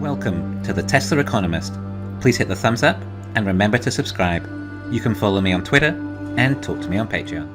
Welcome to the Tesla Economist. Please hit the thumbs up and remember to subscribe. You can follow me on Twitter and talk to me on Patreon.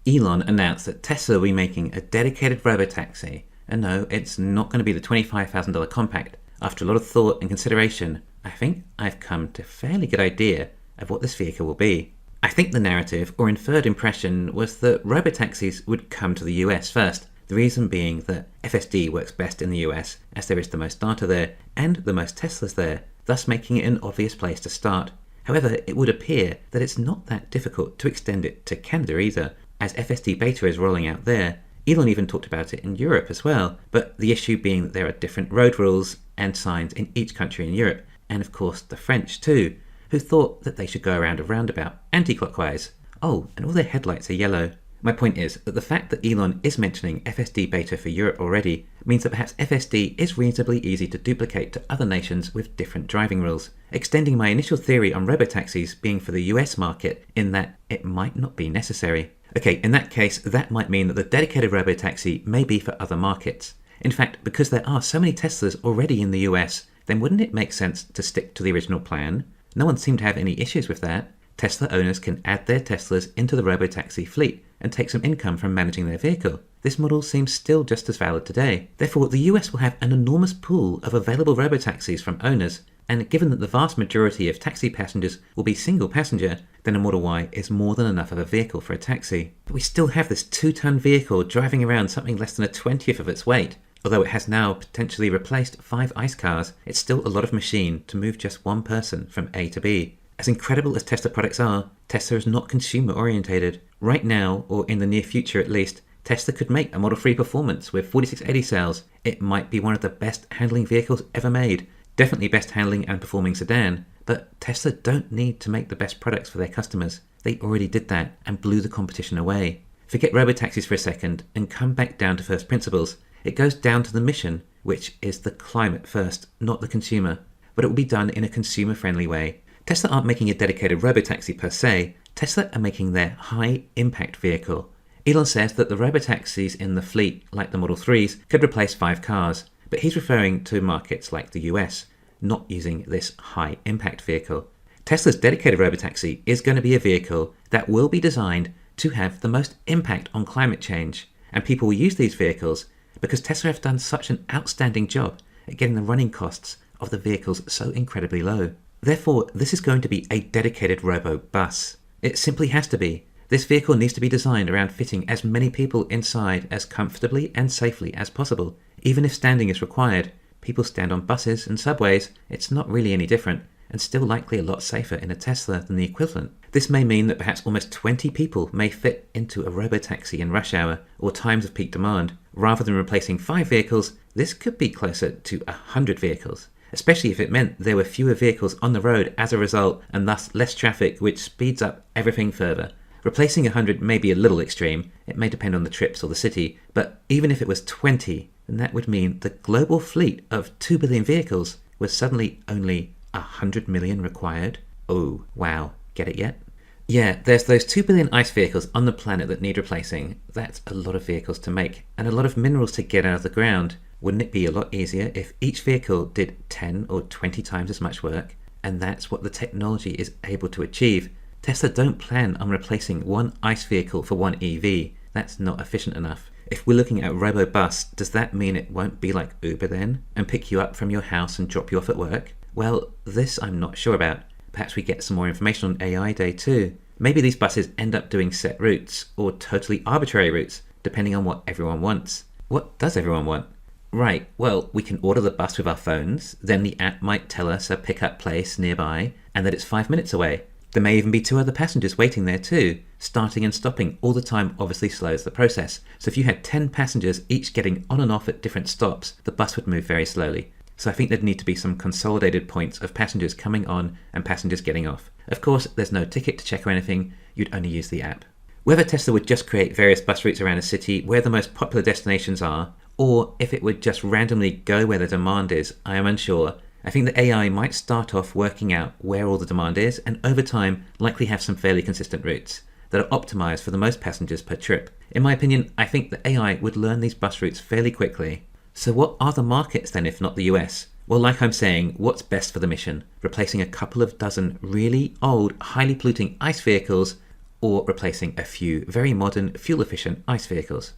Elon announced that Tesla will be making a dedicated Robotaxi, and no, it's not going to be the $25,000 compact. After a lot of thought and consideration, I think I've come to a fairly good idea of what this vehicle will be. I think the narrative or inferred impression was that Robotaxis would come to the US first. The reason being that FSD works best in the US as there is the most data there and the most Teslas there, thus making it an obvious place to start. However, it would appear that it's not that difficult to extend it to Canada either, as FSD beta is rolling out there. Elon even talked about it in Europe as well, but the issue being that there are different road rules and signs in each country in Europe, and of course the French too, who thought that they should go around a roundabout anti-clockwise. Oh, and all their headlights are yellow. My point is that the fact that Elon is mentioning FSD beta for Europe already means that perhaps FSD is reasonably easy to duplicate to other nations with different driving rules, extending my initial theory on robotaxis being for the US market in that it might not be necessary. Okay, in that case, that might mean that the dedicated robotaxi may be for other markets. In fact, because there are so many Teslas already in the US, then wouldn't it make sense to stick to the original plan? No one seemed to have any issues with that. Tesla owners can add their Teslas into the Robotaxi fleet and take some income from managing their vehicle. This model seems still just as valid today. Therefore, the US will have an enormous pool of available Robotaxis from owners, and given that the vast majority of taxi passengers will be single passenger, then a Model Y is more than enough of a vehicle for a taxi. But we still have this 2-ton vehicle driving around something less than a 20th of its weight. Although it has now potentially replaced 5 ICE cars, it's still a lot of machine to move just one person from A to B. As incredible as Tesla products are, Tesla is not consumer orientated. Right now, or in the near future at least, Tesla could make a Model 3 Performance with 4680 cells. It might be one of the best handling vehicles ever made. Definitely best handling and performing sedan. But Tesla don't need to make the best products for their customers. They already did that and blew the competition away. Forget robotaxis for a second and come back down to first principles. It goes down to the mission, which is the climate first, not the consumer. But it will be done in a consumer-friendly way. Tesla aren't making a dedicated robotaxi per se. Tesla are making their high-impact vehicle. Elon says that the robotaxis in the fleet, like the Model 3s, could replace 5 cars, but he's referring to markets like the US, not using this high-impact vehicle. Tesla's dedicated robotaxi is going to be a vehicle that will be designed to have the most impact on climate change, and people will use these vehicles because Tesla have done such an outstanding job at getting the running costs of the vehicles so incredibly low. Therefore, this is going to be a dedicated robo-bus. It simply has to be. This vehicle needs to be designed around fitting as many people inside as comfortably and safely as possible. Even if standing is required, people stand on buses and subways, it's not really any different, and still likely a lot safer in a Tesla than the equivalent. This may mean that perhaps almost 20 people may fit into a robotaxi in rush hour or times of peak demand. Rather than replacing 5 vehicles, this could be closer to 100 vehicles. Especially if it meant there were fewer vehicles on the road as a result and thus less traffic, which speeds up everything further. Replacing 100 may be a little extreme, it may depend on the trips or the city, but even if it was 20, then that would mean the global fleet of 2 billion vehicles was suddenly only 100 million required. Oh, wow, get it yet? Yeah, there's those 2 billion ICE vehicles on the planet that need replacing. That's a lot of vehicles to make, and a lot of minerals to get out of the ground. Wouldn't it be a lot easier if each vehicle did 10 or 20 times as much work? And that's what the technology is able to achieve. Tesla don't plan on replacing one ICE vehicle for one EV. That's not efficient enough. If we're looking at Robobus, does that mean it won't be like Uber then, and pick you up from your house and drop you off at work? Well, this I'm not sure about. Perhaps we get some more information on AI Day too. Maybe these buses end up doing set routes, or totally arbitrary routes, depending on what everyone wants. What does everyone want? Right, well, we can order the bus with our phones, then the app might tell us a pickup place nearby, and that it's 5 minutes away. There may even be 2 other passengers waiting there too. Starting and stopping all the time obviously slows the process. So if you had 10 passengers each getting on and off at different stops, the bus would move very slowly. So I think there'd need to be some consolidated points of passengers coming on and passengers getting off. Of course, there's no ticket to check or anything, you'd only use the app. Whether Tesla would just create various bus routes around a city where the most popular destinations are, or if it would just randomly go where the demand is, I am unsure. I think the AI might start off working out where all the demand is and over time likely have some fairly consistent routes that are optimized for the most passengers per trip. In my opinion, I think the AI would learn these bus routes fairly quickly. So what are the markets then if not the US? Well, like I'm saying, what's best for the mission? Replacing a couple of dozen really old, highly polluting ICE vehicles, or replacing a few very modern, fuel-efficient ICE vehicles?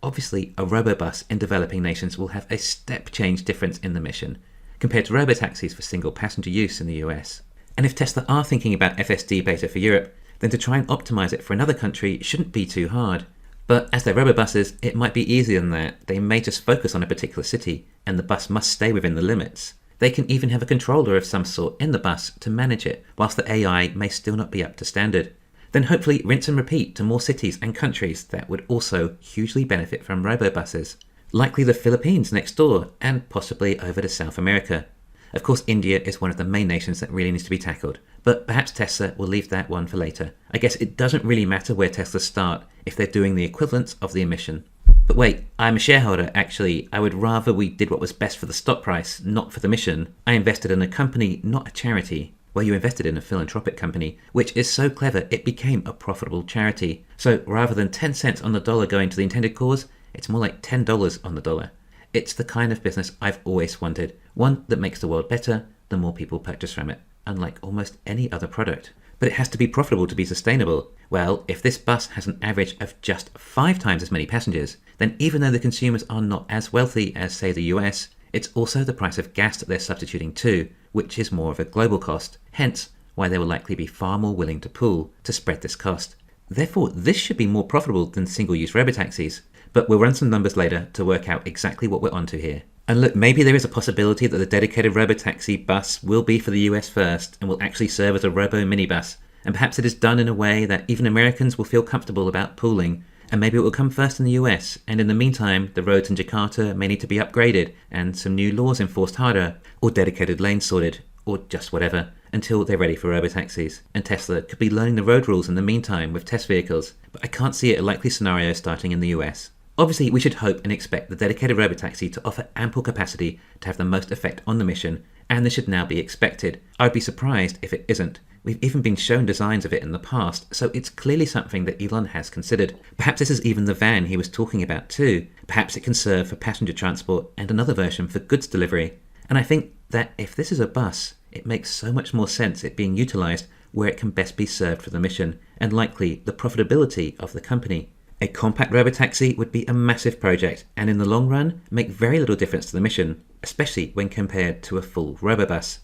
Obviously, a robobus in developing nations will have a step change difference in the mission, compared to robotaxis for single passenger use in the US. And if Tesla are thinking about FSD beta for Europe, then to try and optimize it for another country shouldn't be too hard. But as they're robobuses, it might be easier than that. They may just focus on a particular city, and the bus must stay within the limits. They can even have a controller of some sort in the bus to manage it, whilst the AI may still not be up to standard. Then hopefully rinse and repeat to more cities and countries that would also hugely benefit from robobuses. Likely the Philippines next door, and possibly over to South America. Of course, India is one of the main nations that really needs to be tackled, but perhaps Tesla will leave that one for later. I guess it doesn't really matter where Tesla start if they're doing the equivalent of the emission. But wait, I'm a shareholder actually. I would rather we did what was best for the stock price, not for the mission. I invested in a company, not a charity. Well, you invested in a philanthropic company, which is so clever it became a profitable charity. So rather than 10 cents on the dollar going to the intended cause, it's more like $10 on the dollar. It's the kind of business I've always wanted, one that makes the world better the more people purchase from it, unlike almost any other product. But it has to be profitable to be sustainable. Well, if this bus has an average of just 5 times as many passengers, then even though the consumers are not as wealthy as, say, the US, it's also the price of gas that they're substituting to, which is more of a global cost, hence why they will likely be far more willing to pool to spread this cost. Therefore, this should be more profitable than single-use robotaxis, but we'll run some numbers later to work out exactly what we're onto here. And look, maybe there is a possibility that the dedicated robotaxi bus will be for the US first and will actually serve as a robo minibus, and perhaps it is done in a way that even Americans will feel comfortable about pooling, and maybe it will come first in the US, and in the meantime the roads in Jakarta may need to be upgraded and some new laws enforced harder, or dedicated lanes sorted, or just whatever, until they're ready for robotaxis. And Tesla could be learning the road rules in the meantime with test vehicles, but I can't see a likely scenario starting in the US. Obviously, we should hope and expect the dedicated robotaxi to offer ample capacity to have the most effect on the mission, and this should now be expected. I'd be surprised if it isn't. We've even been shown designs of it in the past, so it's clearly something that Elon has considered. Perhaps this is even the van he was talking about too. Perhaps it can serve for passenger transport and another version for goods delivery. And I think that if this is a bus, it makes so much more sense it being utilised where it can best be served for the mission, and likely the profitability of the company. A compact robotaxi would be a massive project and in the long run make very little difference to the mission, especially when compared to a full robobus.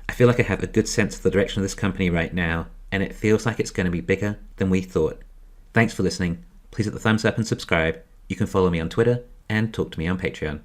I feel like I have a good sense of the direction of this company right now, and it feels like it's going to be bigger than we thought. Thanks for listening. Please hit the thumbs up and subscribe. You can follow me on Twitter and talk to me on Patreon.